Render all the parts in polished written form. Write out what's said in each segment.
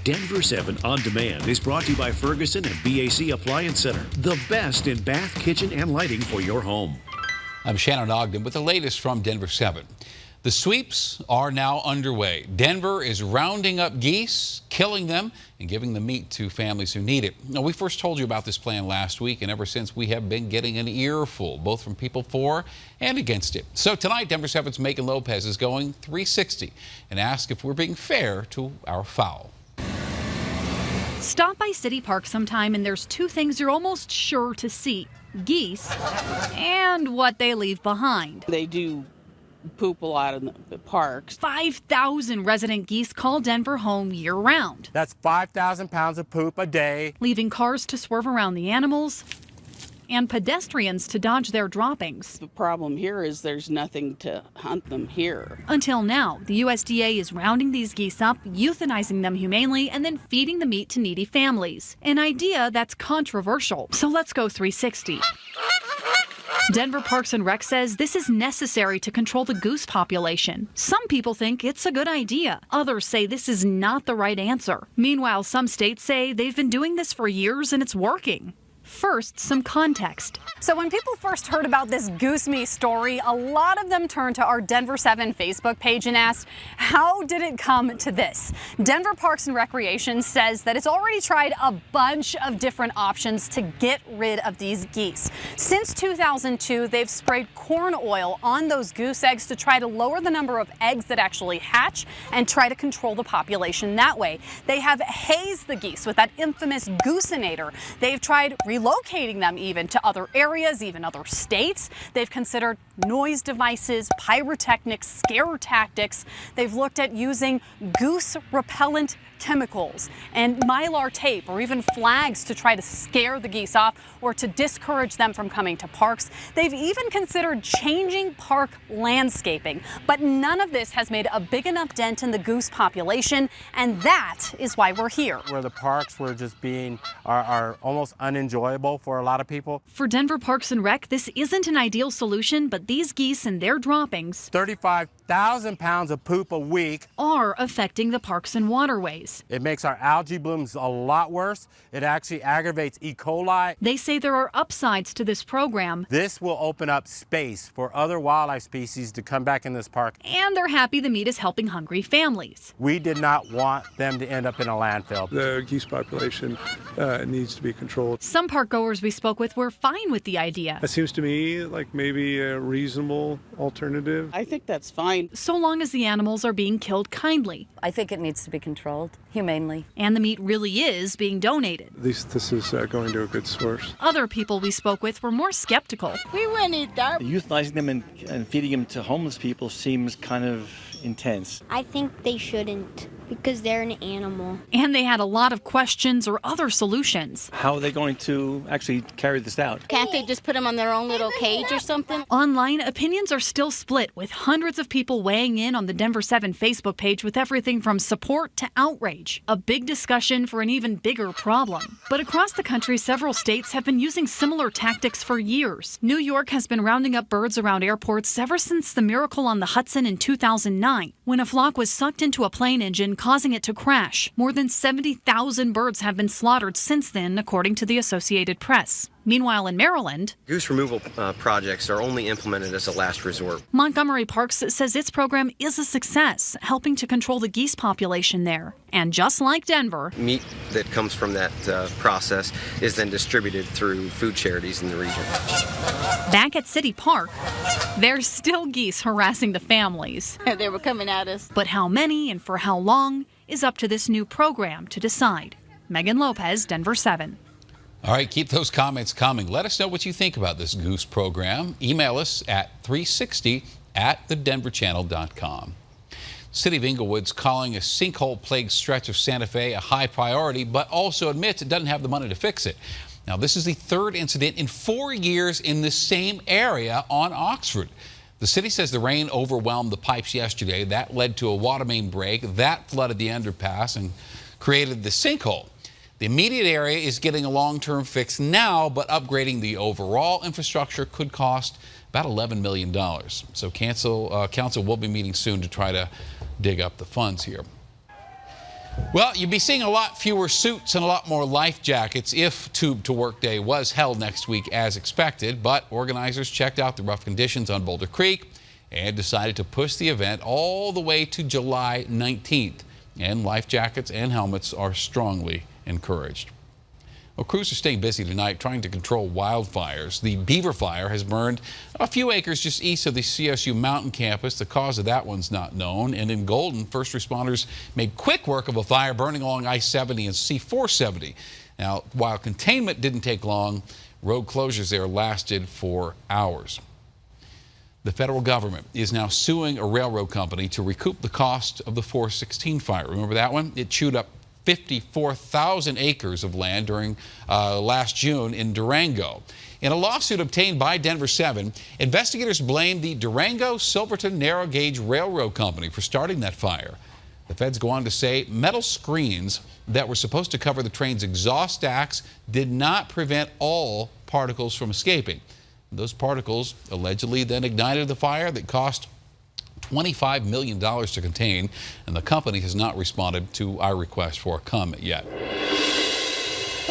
Denver 7 On Demand is brought to you by Ferguson and BAC Appliance Center, the best in bath, kitchen, and lighting for your home. I'm Shannon Ogden with the latest from Denver 7. The sweeps are now underway. Denver is rounding up geese, killing them, and giving the meat to families who need it. Now, we first told you about this plan last week, and ever since we have been getting an earful, both from people for and against it. So tonight, Denver 7's Megan Lopez is going 360 and asks if we're being fair to our fowl. Stop by City Park sometime and there's two things you're almost sure to see: geese and what they leave behind. They do poop a lot in the parks. 5,000 resident geese call Denver home year-round. That's 5,000 pounds of poop a day. Leaving cars to swerve around the animals and pedestrians to dodge their droppings. The problem here is there's nothing to hunt them here. Until now, the USDA is rounding these geese up, euthanizing them humanely, and then feeding the meat to needy families. An idea that's controversial. So let's go 360. Denver Parks and Rec says this is necessary to control the goose population. Some people think it's a good idea. Others say this is not the right answer. Meanwhile, some states say they've been doing this for years and it's working. First, some context. So when people first heard about this Goose Me story, a lot of them turned to our Denver 7 Facebook page and asked, how did it come to this? Denver Parks and Recreation says that it's already tried a bunch of different options to get rid of these geese. Since 2002, they've sprayed corn oil on those goose eggs to try to lower the number of eggs that actually hatch and try to control the population that way. They have hazed the geese with that infamous Goosinator. They've tried relocating them even to other areas, even other states. They've considered noise devices, pyrotechnics, scare tactics. They've looked at using goose repellent chemicals and mylar tape or even flags to try to scare the geese off or to discourage them from coming to parks. They've even considered changing park landscaping, but none of this has made a big enough dent in the goose population, and that is why we're here. Where the parks were just are almost unenjoyable for a lot of people. For Denver Parks and Rec, this isn't an ideal solution, but these geese and their droppings, 35,000 pounds of poop a week, are affecting the parks and waterways. It makes our algae blooms a lot worse. It actually aggravates E. coli. They say there are upsides to this program. This will open up space for other wildlife species to come back in this park. And they're happy the meat is helping hungry families. We did not want them to end up in a landfill. The geese population needs to be controlled. Some park goers we spoke with were fine with the idea. It seems to me like maybe a reasonable alternative. I think that's fine. So long as the animals are being killed kindly. I think it needs to be controlled humanely. And the meat really is being donated. At least this is going to a good source. Other people we spoke with were more skeptical. We wouldn't eat that. Euthanizing them and feeding them to homeless people seems kind of intense. I think they shouldn't, because they're an animal. And they had a lot of questions or other solutions. How are they going to actually carry this out? Can't they just put them on their own little cage or something? Online, opinions are still split, with hundreds of people weighing in on the Denver 7 Facebook page with everything from support to outrage. A big discussion for an even bigger problem. But across the country, several states have been using similar tactics for years. New York has been rounding up birds around airports ever since the miracle on the Hudson in 2009, when a flock was sucked into a plane engine, causing it to crash. More than 70,000 birds have been slaughtered since then, according to the Associated Press. Meanwhile, in Maryland, goose removal projects are only implemented as a last resort. Montgomery Parks says its program is a success, helping to control the geese population there. And just like Denver, meat that comes from that process is then distributed through food charities in the region. Back at City Park, there's still geese harassing the families. They were coming at us. But how many and for how long is up to this new program to decide. Megan Lopez, Denver 7. All right, keep those comments coming. Let us know what you think about this Goose program. Email us at 360@thedenverchannel.com. City of Inglewood's calling a sinkhole-plagued stretch of Santa Fe a high priority, but also admits it doesn't have the money to fix it. Now, this is the third incident in 4 years in the same area on Oxford. The city says the rain overwhelmed the pipes yesterday. That led to a water main break. That flooded the underpass and created the sinkhole. The immediate area is getting a long-term fix now, but upgrading the overall infrastructure could cost about $11 million. So council will be meeting soon to try to dig up the funds here. Well, you'd be seeing a lot fewer suits and a lot more life jackets if Tube to Work Day was held next week as expected, but organizers checked out the rough conditions on Boulder Creek and decided to push the event all the way to July 19th. And life jackets and helmets are strongly encouraged. Well, crews are staying busy tonight trying to control wildfires. The Beaver Fire has burned a few acres just east of the CSU Mountain campus. The cause of that one's not known. And in Golden, first responders made quick work of a fire burning along I-70 and C-470. Now, while containment didn't take long, road closures there lasted for hours. The federal government is now suing a railroad company to recoup the cost of the 416 fire. Remember that one? It chewed up 54,000 acres of land during last June in Durango. In a lawsuit obtained by Denver 7, investigators blamed the Durango-Silverton Narrow Gauge Railroad Company for starting that fire. The feds go on to say metal screens that were supposed to cover the train's exhaust stacks did not prevent all particles from escaping. Those particles allegedly then ignited the fire that cost $25 million to contain, and the company has not responded to our request for a comment yet.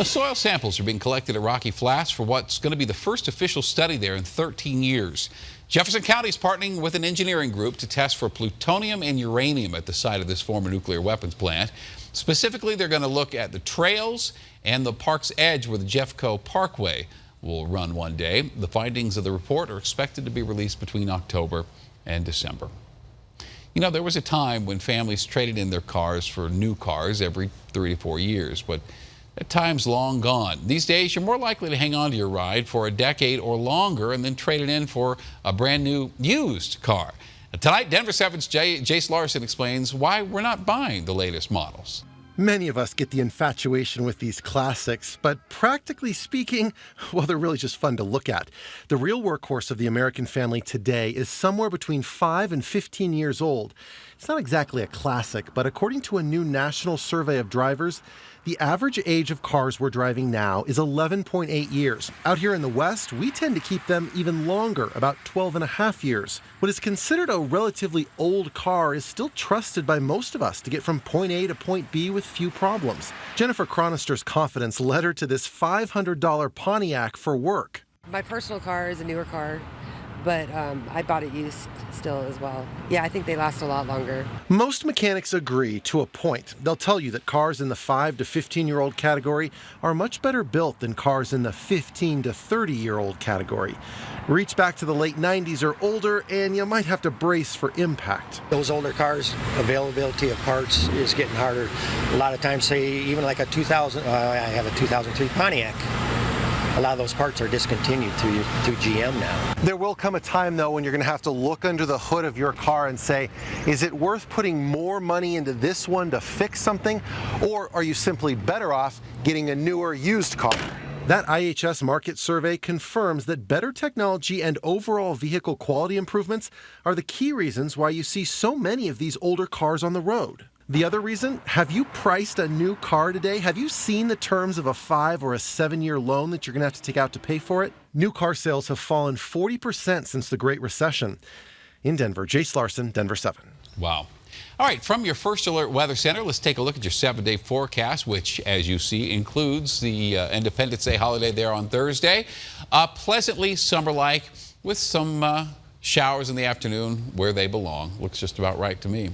Soil samples are being collected at Rocky Flats for what's going to be the first official study there in 13 years. Jefferson County is partnering with an engineering group to test for plutonium and uranium at the site of this former nuclear weapons plant. Specifically, they're going to look at the trails and the park's edge where the Jeffco Parkway will run one day. The findings of the report are expected to be released between October and December. You know, there was a time when families traded in their cars for new cars every 3 to 4 years, but that time's long gone. These days, you're more likely to hang on to your ride for a decade or longer and then trade it in for a brand new used car. And tonight, Denver 7's Jace Larson explains why we're not buying the latest models. Many of us get the infatuation with these classics, but practically speaking, well, they're really just fun to look at. The real workhorse of the American family today is somewhere between 5 and 15 years old. It's not exactly a classic, but according to a new national survey of drivers, the average age of cars we're driving now is 11.8 years. Out here in the West, we tend to keep them even longer, about 12 and a half years. What is considered a relatively old car is still trusted by most of us to get from point A to point B with few problems. Jennifer Chronister's confidence led her to this $500 Pontiac for work. My personal car is a newer car, but I bought it used still as well. Yeah, I think they last a lot longer. Most mechanics agree to a point. They'll tell you that cars in the 5 to 15-year-old category are much better built than cars in the 15 to 30-year-old category. Reach back to the late 90s or older, and you might have to brace for impact. Those older cars, availability of parts is getting harder. A lot of times, say, even like a 2000, I have a 2003 Pontiac. A lot of those parts are discontinued through GM now. There will come a time, though, when you're going to have to look under the hood of your car and say, is it worth putting more money into this one to fix something? Or are you simply better off getting a newer used car? That IHS market survey confirms that better technology and overall vehicle quality improvements are the key reasons why you see so many of these older cars on the road. The other reason, have you priced a new car today? Have you seen the terms of a 5 or a 7-year loan that you're going to have to take out to pay for it? New car sales have fallen 40% since the Great Recession. In Denver, Jace Larson, Denver 7. Wow. All right, from your First Alert Weather Center, let's take a look at your 7-day forecast, which, as you see, includes the Independence Day holiday there on Thursday. Pleasantly summer-like with some showers in the afternoon where they belong. Looks just about right to me.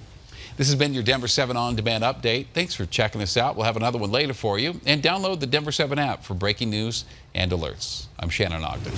This has been your Denver 7 On Demand Update. Thanks for checking us out. We'll have another one later for you. And download the Denver 7 app for breaking news and alerts. I'm Shannon Ogden.